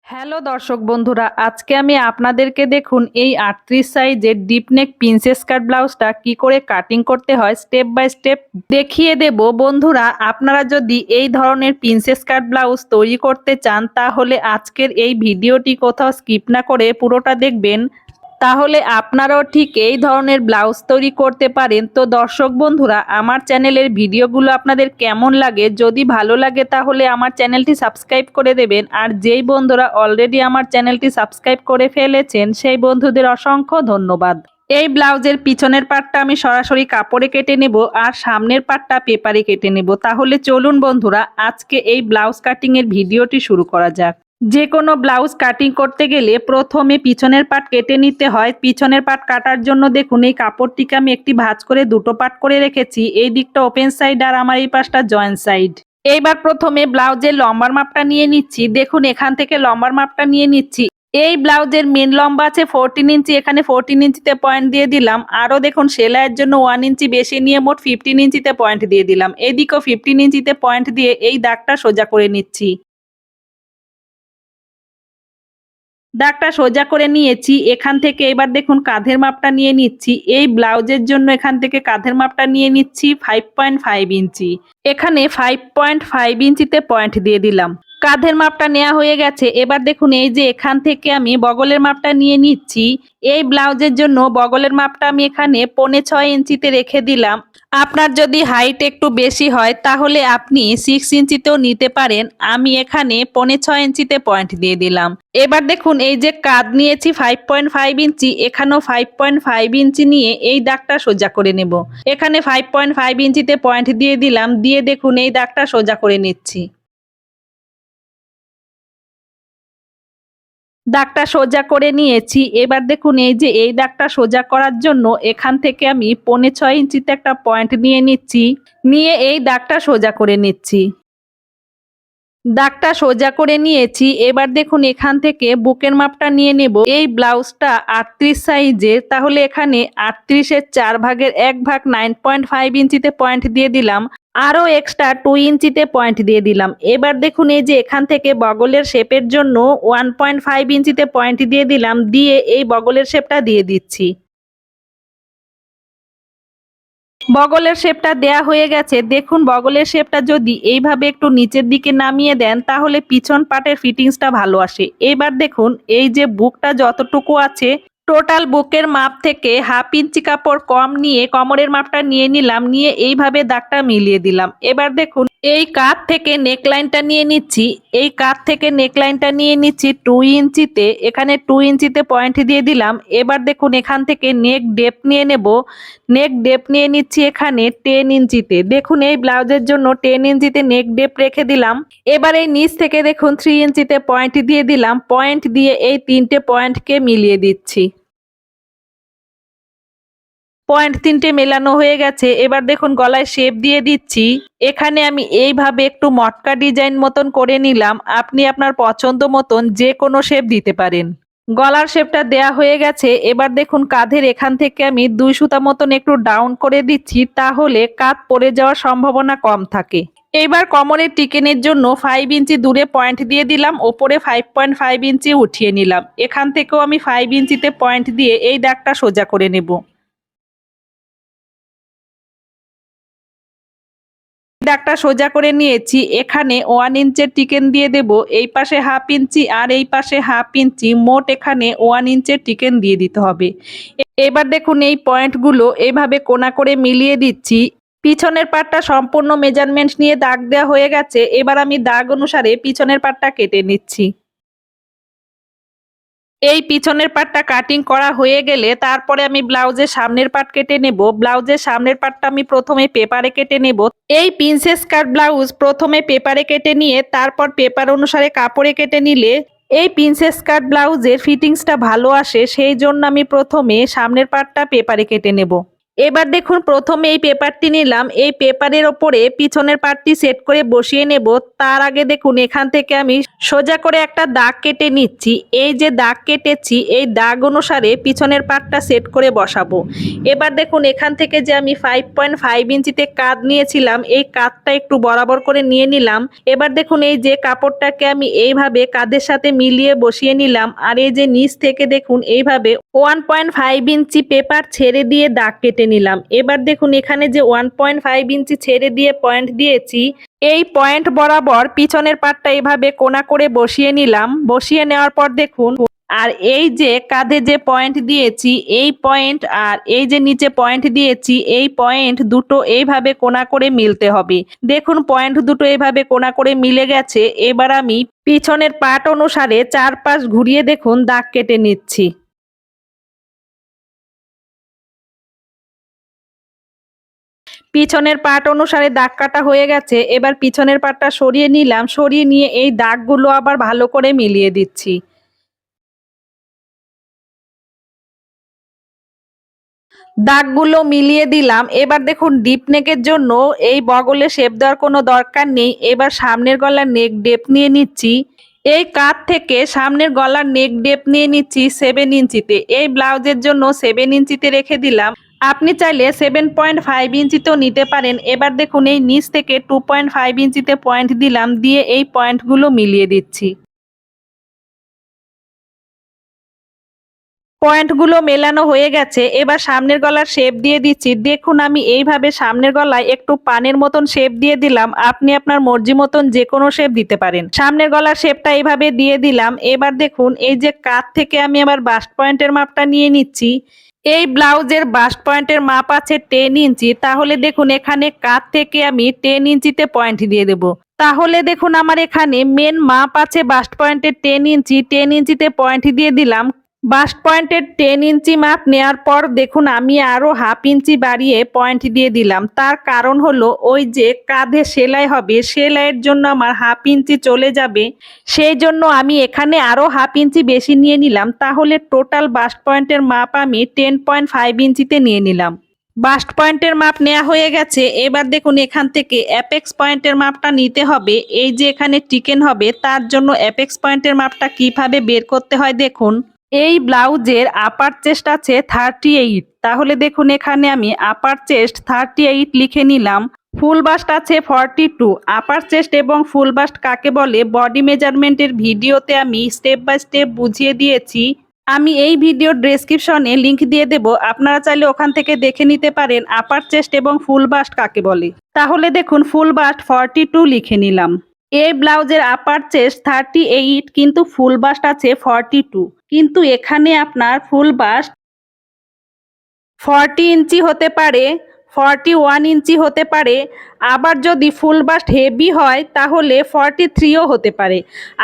Hello দর্শক বন্ধুরা, আজকে আমি আপনাদেরকে দেখুন এই 38 সাইজের ডিপ নেক প্রিন্সেস কাট ব্লাউজটা কি করে কাটিং করতে হয় স্টেপ বাই স্টেপ দেখিয়ে দেব। বন্ধুরা, আপনারা যদি এই ধরনের প্রিন্সেস কাট ব্লাউজ তৈরি করতে চান তাহলে আজকের এই ভিডিওটি কোথাও স্কিপ না করে পুরোটা দেখবেন, তাহলে আপনারাও ঠিক এই ধরনের ব্লাউজ তৈরি করতে পারেন। তো দর্শক বন্ধুরা, আমার চ্যানেলের ভিডিওগুলো আপনাদের কেমন লাগে, যদি ভালো লাগে তাহলে আমার চ্যানেলটি সাবস্ক্রাইব করে দেবেন। আর যেই বন্ধুরা অলরেডি আমার চ্যানেলটি সাবস্ক্রাইব করে ফেলেছেন সেই বন্ধুদের অসংখ্য ধন্যবাদ। এই ব্লাউজের পিছনের পার্টটা আমি সরাসরি কাপড়ে কেটে নেব আর সামনের পার্টটা পেপারে কেটে নেব। তাহলে চলুন বন্ধুরা, আজকে এই ব্লাউজ কাটিংয়ের ভিডিওটি শুরু করা যাক। যে কোনো ব্লাউজ কাটিং করতে গেলে প্রথমে পিছনের পার্ট কেটে নিতে হয়। পিছনের পার্ট কাটার জন্য দেখুন এই কাপড়টিকে আমি একটি ভাঁজ করে দুটো পার্ট করে রেখেছি। এই দিকটা ওপেন সাইড আর আমার এই পাশটা জয়েন্ট সাইড। এইবার প্রথমে ব্লাউজের লম্বার মাপটা নিয়ে নিচ্ছি। দেখুন এখান থেকে লম্বার মাপটা নিয়ে নিচ্ছি। এই ব্লাউজের মেন লম্বা আছে 14 ইঞ্চি, এখানে 14 ইঞ্চিতে পয়েন্ট দিয়ে দিলাম। আরও দেখুন সেলাইয়ের জন্য 1 ইঞ্চি বেশি নিয়ে মোট 15 ইঞ্চিতে পয়েন্ট দিয়ে দিলাম। এদিকেও 15 ইঞ্চিতে পয়েন্ট দিয়ে এই দাগটা সোজা করে নিচ্ছি। দাগটা সোজা করে নিয়েছি। এখান থেকে এবার দেখুন কাঁধের মাপটা নিয়ে নিচ্ছি। এই ব্লাউজের জন্য এখান থেকে কাঁধের মাপটা নিয়ে নিচ্ছি 5.5 ইঞ্চি। এখানে 5.5 ইঞ্চিতে পয়েন্ট দিয়ে দিলাম। কাঁধের মাপটা নেওয়া হয়ে গেছে। এবার দেখুন এই যে এখান থেকে আমি বগলের মাপটা নিয়ে নিচ্ছি। এই ব্লাউজের জন্য বগলের মাপটা আমি এখানে 5.5 ইঞ্চিতে রেখে দিলাম। আপনার যদি হাইট একটু বেশি হয় তাহলে আপনি 6 ইঞ্চিতেও নিতে পারেন। আমি এখানে 5.5 ইঞ্চিতে পয়েন্ট দিয়ে দিলাম। এবার দেখুন এই যে কাঁধ নিয়েছি 5.5 ইঞ্চি, এখানেও 5.5 ইঞ্চি নিয়ে এই দাগটা সোজা করে নেব। এখানে 5.5 ইঞ্চিতে পয়েন্ট দিয়ে দিলাম, দিয়ে দেখুন এই দাগটা সোজা করে নিচ্ছি। দাগটা সোজা করে নিয়েছি। এবার দেখুন এই যে এই দাগটা সোজা করার জন্য এখান থেকে আমি 5.5 ইঞ্চিতে একটা পয়েন্ট নিয়ে নিচ্ছি, নিয়ে এই দাগটা সোজা করে নিচ্ছি। দাগটা সোজা করে নিয়েছি। এবার দেখুন এখান থেকে বুকের মাপটা নিয়ে নেব। এই ব্লাউজটা 38 সাইজের, তাহলে এখানে 38-এর 4 ভাগের 1 ভাগ 9.5 ইঞ্চিতে পয়েন্ট দিয়ে দিলাম। আরও এক্সট্রা 2 ইঞ্চিতে পয়েন্ট দিয়ে দিলাম। এবার দেখুন এই যে এখান থেকে বগলের শেপের জন্য 1.5 ইঞ্চিতে পয়েন্ট দিয়ে দিলাম, দিয়ে এই বগলের শেপটা দিয়ে দিচ্ছি। বগলের শেপটা দেয়া হয়ে গেছে। দেখুন বগলের শেপটা যদি এইভাবে একটু নিচের দিকে নামিয়ে দেন তাহলে পিছন পাটের ফিটিংসটা ভালো আসে। এবার দেখুন এই যে বুকটা যতটুকু আছে টোটাল বুকের মাপ থেকে 1/2 ইঞ্চি কাপড় কম নিয়ে কোমরের মাপটা নিয়ে নিলাম, নিয়ে এইভাবে দাগটা মিলিয়ে দিলাম। এবার দেখুন এই কাঁধ থেকে নেকলাইনটা নিয়ে নিচ্ছি। এই কাঁধ থেকে নেকলাইনটা নিয়ে নিচ্ছি 2 ইঞ্চিতে, এখানে 2 ইঞ্চিতে পয়েন্ট দিয়ে দিলাম। এবার দেখুন এখান থেকে নেক ডেপ নিয়ে নেব। নেক ডেপ নিয়ে নিচ্ছি এখানে 10 ইঞ্চিতে। দেখুন এই ব্লাউজের জন্য 10 ইঞ্চিতে নেক ডেপ রেখে দিলাম। এবার এই নিচ থেকে দেখুন 3 ইঞ্চিতে পয়েন্ট দিয়ে দিলাম। পয়েন্ট দিয়ে এই তিনটে পয়েন্টকে মিলিয়ে দিচ্ছি। পয়েন্ট তিনটে মেলানো হয়ে গেছে। এবার দেখুন গলায় শেপ দিয়ে দিচ্ছি। এখানে আমি এইভাবে একটু মটকা ডিজাইন মতন করে নিলাম। আপনি আপনার পছন্দ মতন যে কোনো শেপ দিতে পারেন। গলার শেপটা দেয়া হয়ে গেছে। এবার দেখুন কাঁধের এখান থেকে আমি 2 সুতা মতন একটু ডাউন করে দিচ্ছি, তাহলে কাঁধ পড়ে যাওয়ার সম্ভাবনা কম থাকে। এবার কোমরের টিকেনের জন্য 5 ইঞ্চি দূরে পয়েন্ট দিয়ে দিলাম, ওপরে 5.5 ইঞ্চি উঠিয়ে নিলাম। এখান থেকেও আমি 5 ইঞ্চিতে পয়েন্ট দিয়ে এই দাগটা সোজা করে নেব। দাগটা সোজা করে নিয়েছি। এখানে 1 ইঞ্চের টিকেন দিয়ে দেব। এই পাশে 1/2 ইঞ্চি আর এই পাশে 1/2 ইঞ্চি, মোট এখানে 1 ইঞ্চের টিকেন দিয়ে দিতে হবে। এবার দেখুন এই পয়েন্টগুলো এইভাবে কোনা করে মিলিয়ে দিচ্ছি। পিছনের পাটটা সম্পূর্ণ মেজারমেন্ট নিয়ে দাগ দেওয়া হয়ে গেছে। এবার আমি দাগ অনুসারে পিছনের পাটটা কেটে নিচ্ছি। এই পিছনের পাটটা কাটিং করা হয়ে গেলে তারপরে আমি ব্লাউজের সামনের পাট কেটে নেব। ব্লাউজের সামনের পাটটা আমি প্রথমে পেপারে কেটে নেব। এই প্রিন্সেস কাট ব্লাউজ প্রথমে পেপারে কেটে নিয়ে তারপর পেপার অনুসারে কাপড়ে কেটে নিলে এই প্রিন্সেস কাট ব্লাউজের ফিটিংসটা ভালো আসে। সেই জন্য আমি প্রথমে সামনের পাটটা পেপারে কেটে নেব। এবার দেখুন প্রথমে এই পেপারটি নিলাম, এই পেপারের ওপরে পিছনের পার্টটি সেট করে বসিয়ে নেব। তার আগে দেখুন এখান থেকে আমি সোজা করে একটা দাগ কেটে নিচ্ছি। এই যে দাগ কেটেছি এই দাগ অনুসারে পিছনের পার্টটা সেট করে বসাবো। এবার দেখুন এখান থেকে যে আমি 5.5 ইঞ্চিতে কাঁধ নিয়েছিলাম এই কাঁধটা একটু বরাবর করে নিয়ে নিলাম। এবার দেখুন এই যে কাপড়টাকে আমি এইভাবে কাঁধের সাথে মিলিয়ে বসিয়ে নিলাম, আর এই যে নিচ থেকে দেখুন এইভাবে 1.5 ইঞ্চি পেপার ছেড়ে দিয়ে দাগ কেটে নিলাম। এবার দেখুন এখানে যে 1.5 ইঞ্চি ছেড়ে দিয়ে পয়েন্ট দিয়েছি এই পয়েন্ট বরাবর পিছনের পাটটা এভাবে কোনা করে বসিয়ে নিলাম। বসিয়ে নেওয়ার পর দেখুন আর এই যে কাঁধে যে পয়েন্ট দিয়েছি এই পয়েন্ট আর এই যে নিচে পয়েন্ট দিয়েছি এই পয়েন্ট দুটো এইভাবে কোনা করে মিলতে হবে। দেখুন পয়েন্ট দুটো এইভাবে কোনা করে মিলে গেছে। এবার আমি পিছনের পাট অনুসারে চারপাশ ঘুরিয়ে দেখুন দাগ কেটে নিচ্ছি। পিছনের পাট অনুসারে দাগ কাটা হয়ে গেছে। এবার পিছনের পাটটা সরিয়ে নিলাম, সরিয়ে নিয়ে এই দাগগুলো আবার ভালো করে মিলিয়ে দিচ্ছি। দাগগুলো মিলিয়ে দিলাম। এবার দেখুন ডিপ নেকের জন্য এই বগলে শেপ দেওয়ার কোনো দরকার নেই। এবার সামনের গলার নেক ডেপ নিয়ে নিচ্ছি। এই কাঁধ থেকে সামনের গলার নেক ডেপ নিয়ে নিচ্ছি 7 ইঞ্চিতে। এই ব্লাউজের জন্য 7 ইঞ্চিতে রেখে দিলাম। আপনি চাইলে 7.5 ইঞ্চিতেও নিতে পারেন। এবার দেখুন এই নিচ থেকে 2.5 ইঞ্চিতে পয়েন্ট দিলাম, দিয়ে এই পয়েন্টগুলো মিলিয়ে দিচ্ছি। পয়েন্টগুলো মেলানো হয়ে গেছে। এবার সামনের গলার শেপ দিয়ে দিচ্ছি। দেখুন আমি এইভাবে সামনের গলায় একটু পানের মতন শেপ দিয়ে দিলাম। আপনি আপনার মর্জি মতন যে কোনো শেপ দিতে পারেন। সামনের গলার শেপটা এইভাবে দিয়ে দিলাম। এবার দেখুন এই যে কাঁধ থেকে আমি আবার বাস্ট পয়েন্টের মাপটা নিয়ে নিচ্ছি। এই ব্লাউজের বাস্ট পয়েন্টের মাপ আছে 10 ইঞ্চি। তাহলে দেখুন এখানে কাঁধ থেকে আমি 10 ইঞ্চিতে পয়েন্ট দিয়ে দেব। তাহলে দেখুন আমার এখানে মেন মাপ আছে বাস্ট পয়েন্টের 10 ইঞ্চি। 10 ইঞ্চিতে পয়েন্ট দিয়ে দিলাম। বাস্ট পয়েন্টের 10 ইঞ্চি মাপ নেওয়ার পর দেখুন আমি আরো হাফ ইঞ্চি বাড়িয়ে পয়েন্ট দিয়ে দিলাম। তার কারণ হলো ওই যে কাঁধে সেলাই হবে, সেলাইয়ের জন্য আমার হাফ ইঞ্চি চলে যাবে, সেই জন্য আমি এখানে আরো হাফ ইঞ্চি বেশি নিয়ে নিলাম। তাহলে টোটাল বাস্ট পয়েন্টের মাপ আমি 10.5 ইঞ্চিতে নিয়ে নিলাম। বাস্ট পয়েন্টের মাপ নেওয়া হয়ে গেছে। এবার দেখুন এখান থেকে অ্যাপেক্স পয়েন্টের মাপটা নিতে হবে। এই যে এখানে টিকেন হবে তার জন্য অ্যাপেক্স পয়েন্টের মাপটা কিভাবে বের করতে হয় দেখুন। এই ব্লাউজের আপার চেস্ট আছে 38। তাহলে দেখুন এখানে আমি আপার চেস্ট 38 লিখে নিলাম। ফুল বাস্ট আছে 42। আপার চেস্ট এবং ফুল বাস্ট কাকে বলে বডি মেজারমেন্টের ভিডিওতে আমি স্টেপ বাই স্টেপ বুঝিয়ে দিয়েছি। আমি এই ভিডিওর ডেসক্রিপশনে লিংক দিয়ে দেব, আপনারা চাইলে ওখান থেকে দেখে নিতে পারেন আপার চেস্ট এবং ফুল বাস্ট কাকে বলে। তাহলে দেখুন ফুল বাস্ট 42 লিখে নিলাম। এই ব্লাউজের আপার চেস্ট 38 কিন্তু ফুল বাস্ট আছে 42। কিন্তু এখানে আপনার ফুল বাস্ট 40 ইঞ্চি হতে পারে, 41 ইঞ্চি হতে পারে, আবার যদি ফুল বাস্ট হেভি হয় তাহলে 43ও হতে পারে।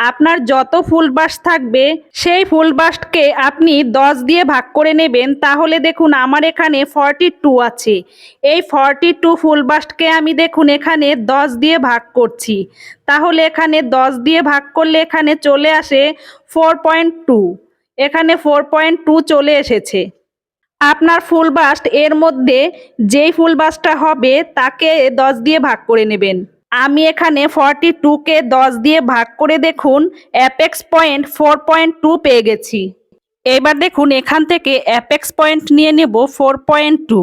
আপনার যত ফুল বাস্ট থাকবে সেই ফুল বাস্টকে আপনি 10 দিয়ে ভাগ করে নেবেন। তাহলে দেখুন আমার এখানে 42 আছে। এই 42 ফুল বাস্টকে আমি দেখুন এখানে 10 দিয়ে ভাগ করছি। তাহলে এখানে 10 দিয়ে ভাগ করলে এখানে চলে আসে 4.2। এখানে 4.2 চলে এসেছে। আপনার ফুল বাস্ট এর মধ্যে যেই ফুল বাস্টটা হবে তাকে 10 দিয়ে ভাগ করে নেবেন। আমি এখানে 42কে 10 দিয়ে ভাগ করে দেখুন অ্যাপেক্স পয়েন্ট 4.2 পেয়ে গেছি। এবার দেখুন এখান থেকে অ্যাপেক্স পয়েন্ট নিয়ে নেব 4.2।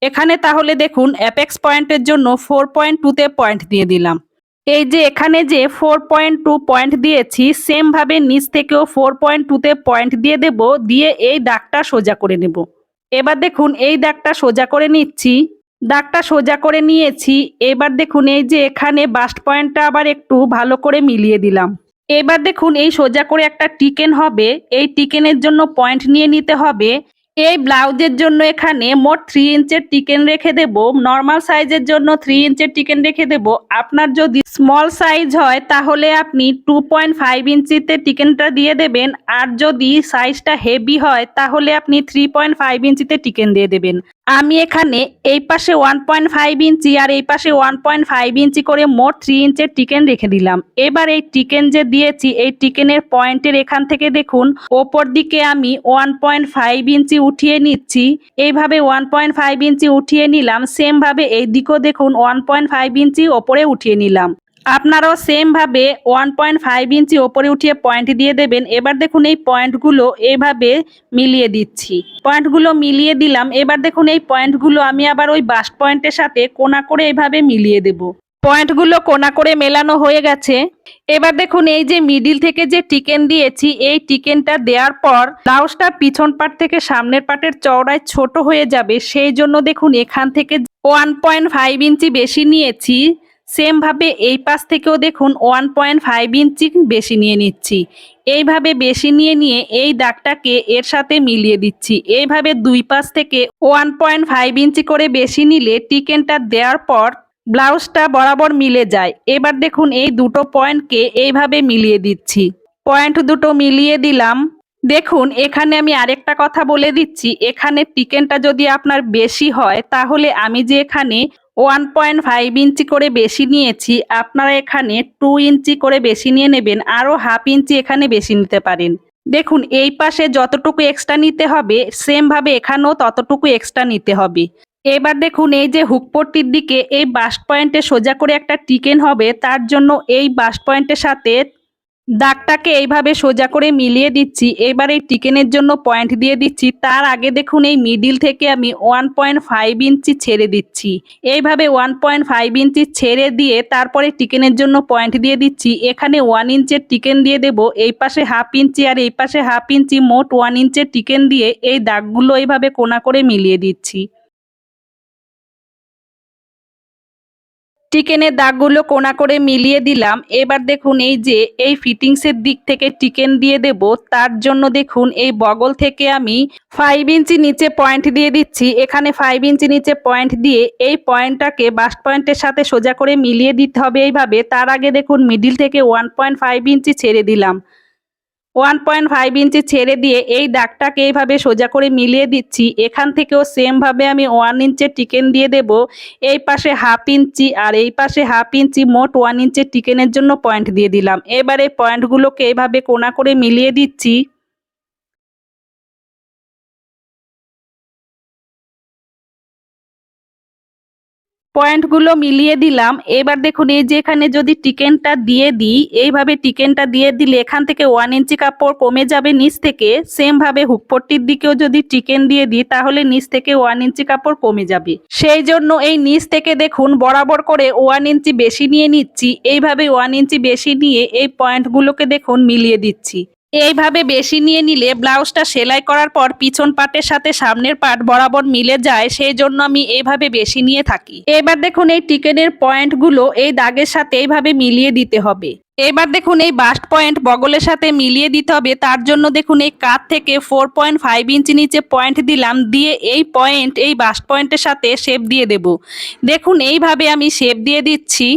এখানে তাহলে দেখুন অ্যাপেক্স পয়েন্টের জন্য 4.2তে পয়েন্ট দিয়ে দিলাম। এই যে এখানে যে 4.2 পয়েন্ট দিয়েছি সেম ভাবে নিচ থেকেও 4.2তে পয়েন্ট দিয়ে দেব, দিয়ে এই দাগটা সোজা করে নেব। এবার দেখুন এই দাগটা সোজা করে নিচ্ছি। দাগটা সোজা করে নিয়েছি। এবার দেখুন এই যে এখানে বাস্ট পয়েন্টটা আবার একটু ভালো করে মিলিয়ে দিলাম। এবার দেখুন এই সোজা করে একটা টিকেন হবে। এই টিকেনের জন্য পয়েন্ট নিয়ে নিতে হবে। এই ব্লাউজের জন্য এখানে মোট 3 ইঞ্চের টিকেন রেখে দেব। নর্মাল সাইজের জন্য 3 ইঞ্চের টিকেন রেখে দেব। আপনার যদি স্মল সাইজ হয় তাহলে আপনি 2.5 ইঞ্চিতে টিকেনটা দিয়ে দেবেন, আর যদি সাইজটা হেভি হয় তাহলে আপনি 3.5 ইঞ্চিতে টিকেন দিয়ে দেবেন। আমি এখানে এই পাশে 1.5 ইঞ্চি আর এই পাশে 1.5 ইঞ্চি করে মোট 3 ইঞ্চের টিকেন রেখে দিলাম। এবার এই টিকেন যে দিয়েছি এই টিকেনের পয়েন্টের এখান থেকে দেখুন ওপর দিকে আমি 1.5 ইঞ্চি উঠিয়ে নিচ্ছি। এইভাবে 1.5 ইঞ্চি উঠিয়ে নিলাম। সেম ভাবে এই দিকেও দেখুন 1.5 ইঞ্চি ওপরে উঠিয়ে নিলাম। আপনারাও সেম ভাবে 1.5 ইঞ্চি ওপরে উঠিয়ে পয়েন্ট দিয়ে দেবেন। এবার দেখুন এই পয়েন্টগুলো এইভাবে মিলিয়ে দিচ্ছি। পয়েন্টগুলো মিলিয়ে দিলাম। এবার দেখুন এই পয়েন্টগুলো আমি আবার ওই বাস্ট পয়েন্টের সাথে কোনা করে এইভাবে মিলিয়ে দেব। পয়েন্টগুলো কোনা করে মেলানো হয়ে গেছে। এবার দেখুন এই যে মিডিল থেকে যে টিকেন দিয়েছি এই টিকেনটা দেওয়ার পর ব্লাউজটা পিছন পাট থেকে সামনের পাটের চওড়ায় ছোট হয়ে যাবে, সেই জন্য দেখুন এখান থেকে 1.5 ইঞ্চি বেশি নিয়েছি। সেম ভাবে এই পাশ থেকেও দেখুন 1.5 ইঞ্চি বেশি নিয়ে নিচ্ছি। এইভাবে বেশি নিয়ে এই দাগটাকে এর সাথে মিলিয়ে দিচ্ছি। এইভাবে দুই পাশ থেকে 1.5 ইঞ্চি করে বেশি নিলে টিকেনটা দেওয়ার পর ব্লাউজটা বরাবর মিলে যায়। এবার দেখুন এই দুটো পয়েন্টকে এইভাবে মিলিয়ে দিচ্ছি। পয়েন্ট দুটো মিলিয়ে দিলাম। দেখুন এখানে আমি আরেকটা কথা বলে দিচ্ছি, এখানে টিকেনটা যদি আপনার বেশি হয় তাহলে আমি যে এখানে 1.5 ইঞ্চি করে বেশি নিয়েছি, আপনারা এখানে 2 ইঞ্চি করে বেশি নিয়ে নেবেন, আরও হাফ ইঞ্চি এখানে বেশি নিতে পারেন। দেখুন এই পাশে যতটুকু এক্সট্রা নিতে হবে সেম ভাবে এখানেও ততটুকু এক্সট্রা নিতে হবে। এবার দেখুন এই যে হুক পট্টির দিকে এই বাস্ট পয়েন্টে সোজা করে একটা টিকেন হবে, তার জন্য এই বাস্ট পয়েন্টের সাথে দাগটাকে এইভাবে সোজা করে মিলিয়ে দিচ্ছি। এবার এই টিকেনের জন্য পয়েন্ট দিয়ে দিচ্ছি। তার আগে দেখুন এই মিডিল থেকে আমি 1.5 ইঞ্চি ছেড়ে দিচ্ছি। এইভাবে 1.5 ইঞ্চি ছেড়ে দিয়ে তারপরে টিকেনের জন্য পয়েন্ট দিয়ে দিচ্ছি। এখানে 1 ইঞ্চের টিকেন দিয়ে দেব, এই পাশে হাফ ইঞ্চি আর এই পাশে হাফ ইঞ্চি, মোট 1 ইঞ্চের টিকেন দিয়ে এই দাগগুলো এইভাবে কোনা করে মিলিয়ে দিচ্ছি। টিকেনের দাগগুলো কোনা করে মিলিয়ে দিলাম। এবার দেখুন এই যে এই ফিটিংসের দিক থেকে টিকেন দিয়ে দেব, তার জন্য দেখুন এই বগল থেকে আমি 5 ইঞ্চি নিচে পয়েন্ট দিয়ে দিচ্ছি। এখানে 5 ইঞ্চি নিচে পয়েন্ট দিয়ে এই পয়েন্টটাকে বাস্ট পয়েন্টের সাথে সোজা করে মিলিয়ে দিতে হবে এইভাবে। তার আগে দেখুন মিডিল থেকে 1.5 ইঞ্চি ছেড়ে দিলাম। 1.5 ইঞ্চি ছেড়ে দিয়ে এই দাগটাকে এইভাবে সোজা করে মিলিয়ে দিচ্ছি। এখান থেকেও সেম ভাবে আমি 1 ইঞ্চের টিকেন দিয়ে দেব। এই পাশে হাফ ইঞ্চি আর এই পাশে হাফ ইঞ্চি, মোট 1 ইঞ্চের টিকেনের জন্য পয়েন্ট দিয়ে দিলাম। এবারে পয়েন্টগুলোকে এইভাবে কোনা করে মিলিয়ে দিচ্ছি। পয়েন্টগুলো মিলিয়ে দিলাম। এবার দেখুন এই যে এখানে যদি টিকেনটা দিয়ে দিই, এইভাবে টিকেনটা দিয়ে দিলে এখান থেকে 1 ইঞ্চি কাপড় কমে যাবে নিচ থেকে। সেম ভাবে হুকপট্টির দিকেও যদি টিকেন দিয়ে দিই তাহলে নিচ থেকে 1 ইঞ্চি কাপড় কমে যাবে। সেই জন্য এই নিচ থেকে দেখুন বরাবর করে 1 ইঞ্চি বেশি নিয়ে নিচ্ছি। এইভাবে 1 ইঞ্চি বেশি নিয়ে এই পয়েন্টগুলোকে দেখুন মিলিয়ে দিচ্ছি। এইভাবে বেশি নিয়ে নিলে ব্লাউজটা সেলাই করার পর পিছন পাটের সাথে সামনের পাট বরাবর মিলে যায়, সেই জন্য আমি এইভাবে বেশি নিয়ে থাকি। এবার দেখুন এই টিকেনের পয়েন্টগুলো এই দাগের সাথে এইভাবে মিলিয়ে দিতে হবে। এবার দেখুন এই বাস্ট পয়েন্ট বগলের সাথে মিলিয়ে দিতে হবে, তার জন্য দেখুন এই কাঁধ থেকে 4.5 ইঞ্চি নিচে পয়েন্ট দিলাম, দিয়ে এই পয়েন্ট এই বাস্ট পয়েন্টের সাথে শেপ দিয়ে দেব। দেখুন এইভাবে আমি শেপ দিয়ে দিচ্ছি।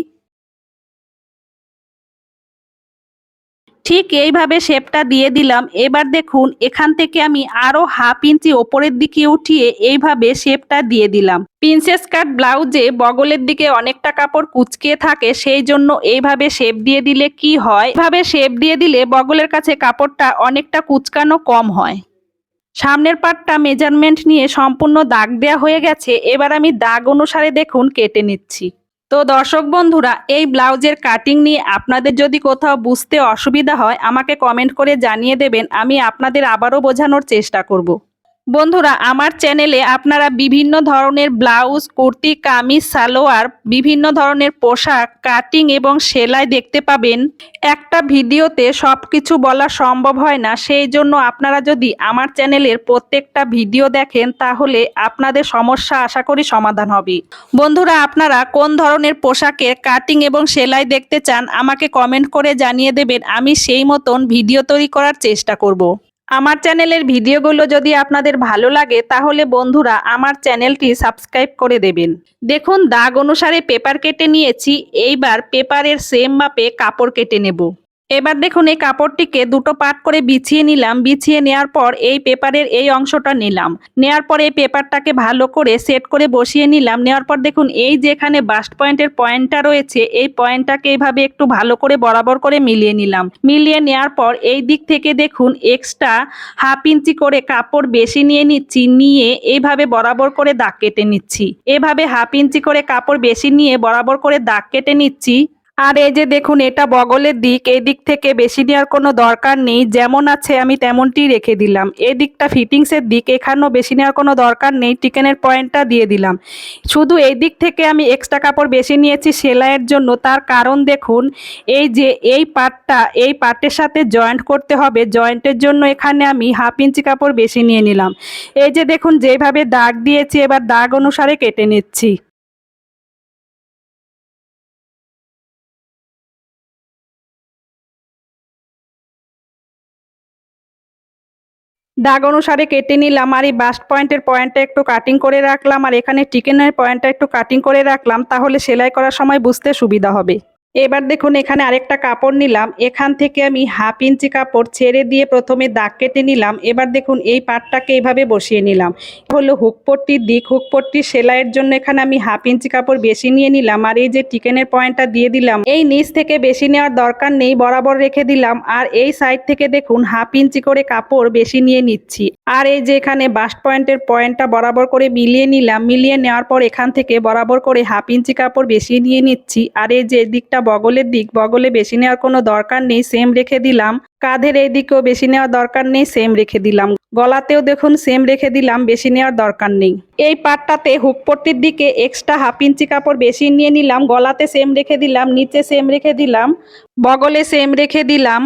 ঠিক এইভাবে শেপটা দিয়ে দিলাম। এবার দেখুন এখান থেকে আমি আরো হাফ ইঞ্চি ওপরের দিকে উঠিয়ে এইভাবে শেপটা দিয়ে দিলাম। প্রিন্সেস কাট ব্লাউজে বগলের দিকে অনেকটা কাপড় কুঁচকে থাকে, সেই জন্য এইভাবে শেপ দিয়ে দিলে কি হয়, এইভাবে শেপ দিয়ে দিলে বগলের কাছে কাপড়টা অনেকটা কুঁচকানো কম হয়। সামনের পাটটা মেজারমেন্ট নিয়ে সম্পূর্ণ দাগ দেওয়া হয়ে গেছে। এবার আমি দাগ অনুসারে দেখুন কেটে নিচ্ছি। তো দর্শক বন্ধুরা, এই ব্লাউজের কাটিং নিয়ে আপনাদের যদি কোথাও বুঝতে অসুবিধা হয় আমাকে কমেন্ট করে জানিয়ে দেবেন, আমি আপনাদের আবারও বোঝানোর চেষ্টা করব। বন্ধুরা, আমার চ্যানেলে আপনারা বিভিন্ন ধরনের ব্লাউজ, কুর্তি, কামিজ, সালোয়ার, বিভিন্ন ধরনের পোশাক কাটিং এবং সেলাই দেখতে পাবেন। একটা ভিডিওতে সব কিছু বলা সম্ভব হয় না, সেই জন্য আপনারা যদি আমার চ্যানেলের প্রত্যেকটা ভিডিও দেখেন তাহলে আপনাদের সমস্যা আশা করি সমাধান হবে। বন্ধুরা, আপনারা কোন ধরনের পোশাকের কাটিং এবং সেলাই দেখতে চান আমাকে কমেন্ট করে জানিয়ে দেবেন, আমি সেই মতন ভিডিও তৈরি করার চেষ্টা করব। আমার চ্যানেলের ভিডিওগুলো যদি আপনাদের ভালো লাগে তাহলে বন্ধুরা আমার চ্যানেলটি সাবস্ক্রাইব করে দেবেন। দেখুন দাগ অনুসারে পেপার কেটে নিয়েছি। এইবার পেপারের সেম মাপে কাপড় কেটে নেব। এবার দেখুন এই কাপড়টিকে দুটো পার্ট করে বিছিয়ে নিলাম। বিছিয়ে নেওয়ার পর এই পেপারের এই অংশটা নিলাম। নেওয়ার পর এই পেপারটাকে ভালো করে সেট করে বসিয়ে নিলাম। নেওয়ার পর দেখুন এই যে এখানে বাস্ট পয়েন্টের পয়েন্টটা রয়েছে, এই পয়েন্টটাকে এইভাবে একটু ভালো করে বরাবর করে মিলিয়ে নিলাম। মিলিয়ে নেওয়ার পর এই দিক থেকে দেখুন এক্সট্রা 1/2 ইঞ্চি করে কাপড় বেশি নিয়ে নিচ্ছি। নিয়ে এইভাবে বরাবর করে দাগ কেটে নিচ্ছি। এভাবে 1/2 ইঞ্চি করে কাপড় বেশি নিয়ে বরাবর করে দাগ কেটে নিচ্ছি। আর এই যে দেখুন এটা বগলের দিক, এই দিক থেকে বেশি নেওয়ার কোনো দরকার নেই, যেমন আছে আমি তেমনটি রেখে দিলাম। এই দিকটা ফিটিংসের দিক, এখানেও বেশি নেওয়ার কোনো দরকার নেই, টিকেনের পয়েন্টটা দিয়ে দিলাম। শুধু এই দিক থেকে আমি এক্সট্রা কাপড় বেশি নিয়েছি সেলাইয়ের জন্য। তার কারণ দেখুন এই যে এই পার্টটা এই পার্টের সাথে জয়েন্ট করতে হবে, জয়েন্টের জন্য এখানে আমি 1/2 ইঞ্চি কাপড় বেশি নিয়ে নিলাম। এই যে দেখুন যেভাবে দাগ দিয়েছি এবার দাগ অনুসারে কেটে নিচ্ছি। দাগ অনুসারে কেটে নিলাম। আর এই বাস্ট পয়েন্টের পয়েন্টটা একটু কাটিং করে রাখলাম, আর এখানে টিকেনের পয়েন্টটা একটু কাটিং করে রাখলাম, তাহলে সেলাই করার সময় বুঝতে সুবিধা হবে। এবার দেখুন এখানে আরেকটা কাপড় নিলাম, এখান থেকে আমি 1/2 ইঞ্চি কাপড় ছেড়ে দিয়ে প্রথমে দাগ কেটে নিলাম। এবার দেখুন এই পাটটাকে এইভাবে বসিয়ে নিলাম। হলো হুকপট্টির দিক, হুকপট্টির সেলাইয়ের জন্য এখানে আমি 1/2 ইঞ্চি কাপড় বেশি নিয়ে নিলাম। আর এই যে টিকেনের পয়েন্টটা দিয়ে দিলাম, এই নিচ থেকে বেশি নেওয়ার দরকার নেই, বরাবর রেখে দিলাম। আর এই সাইড থেকে দেখুন 1/2 ইঞ্চি করে কাপড় বেশি নিয়ে নিচ্ছি। আর এই যে এখানে বাস্ট পয়েন্টের পয়েন্টটা বরাবর করে মিলিয়ে নিলাম। মিলিয়ে নেওয়ার পর এখান থেকে বরাবর করে 1/2 ইঞ্চি কাপড় বেশি নিয়ে নিচ্ছি। আর এই যে দিকটা বগলের দিক, বগলে বেশি নেওয়ার কোনো দরকার নেই, সেম রেখে দিলাম। কাঁধের এই দিকেও বেশি নেওয়ার দরকার নেই, সেম রেখে দিলাম। গলাতেও দেখুন সেম রেখে দিলাম, বেশি নেওয়ার দরকার নেই। এই পাটটাতে হুকপট্টির দিকে এক্সট্রা 1/2 ইঞ্চি কাপড় বেশি নিয়ে নিলাম, গলাতে সেম রেখে দিলাম, নিচে সেম রেখে দিলাম, বগলে সেম রেখে দিলাম।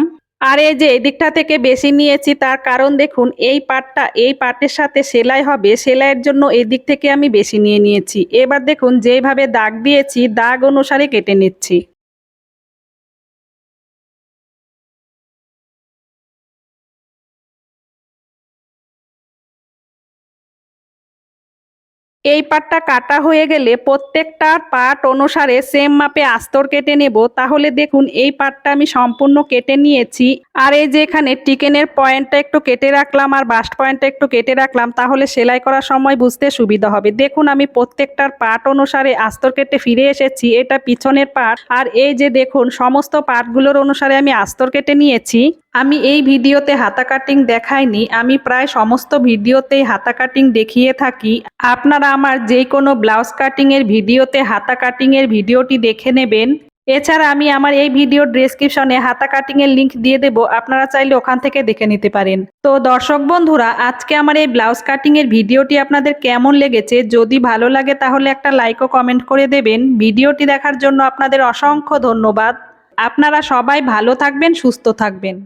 আর এই যে এদিকটা থেকে বেশি নিয়েছি, তার কারণ দেখুন এই পাটটা এই পাটের সাথে সেলাই হবে, সেলাইয়ের জন্য এদিক থেকে আমি বেশি নিয়ে নিয়েছি। এবার দেখুন যেভাবে দাগ দিয়েছি দাগ অনুসারে কেটে নিচ্ছি। এই পাটটা কাটা হয়ে গেলে প্রত্যেকটা পার্ট অনুসারে সেম মাপে আস্তর কেটে নেব। তাহলে দেখুন এই পাটটা আমি সম্পূর্ণ কেটে নিয়েছি। আর এই যে এখানে টিকেনের পয়েন্টটা একটু কেটে রাখলাম আর বাস্ট পয়েন্টটা একটু কেটে রাখলাম, তাহলে সেলাই করার সময় বুঝতে সুবিধা হবে। দেখুন আমি প্রত্যেকটার পার্ট অনুসারে আস্তর কেটে ফিরে এসেছি, এটা পিছনের পার্ট। আর এই যে দেখুন সমস্ত পার্টগুলোর অনুসারে আমি আস্তর কেটে নিয়েছি। আমি এই ভিডিওতে হাতা কাটিং দেখাইনি, আমি প্রায় সমস্ত ভিডিওতেই হাতা কাটিং দেখিয়ে থাকি। আপনারা আমার যে কোনো ব্লাউজ কাটিং এর ভিডিওতে হাতা কাটিং এর ভিডিওটি দেখে নেবেন। এছাড়া আমি আমার এই ভিডিওর ডেসক্রিপশনে হাতা কাটিং এর লিংক দিয়ে দেব, আপনারা চাইলে ওখান থেকে দেখে নিতে পারেন। তো দর্শক বন্ধুরা, আজকে আমার এই ব্লাউজ কাটিং এর ভিডিওটি আপনাদের কেমন লেগেছে, যদি ভালো লাগে তাহলে একটা লাইক ও কমেন্ট করে দেবেন। ভিডিওটি দেখার জন্য আপনাদের অসংখ্য ধন্যবাদ। আপনারা সবাই ভালো থাকবেন, সুস্থ থাকবেন।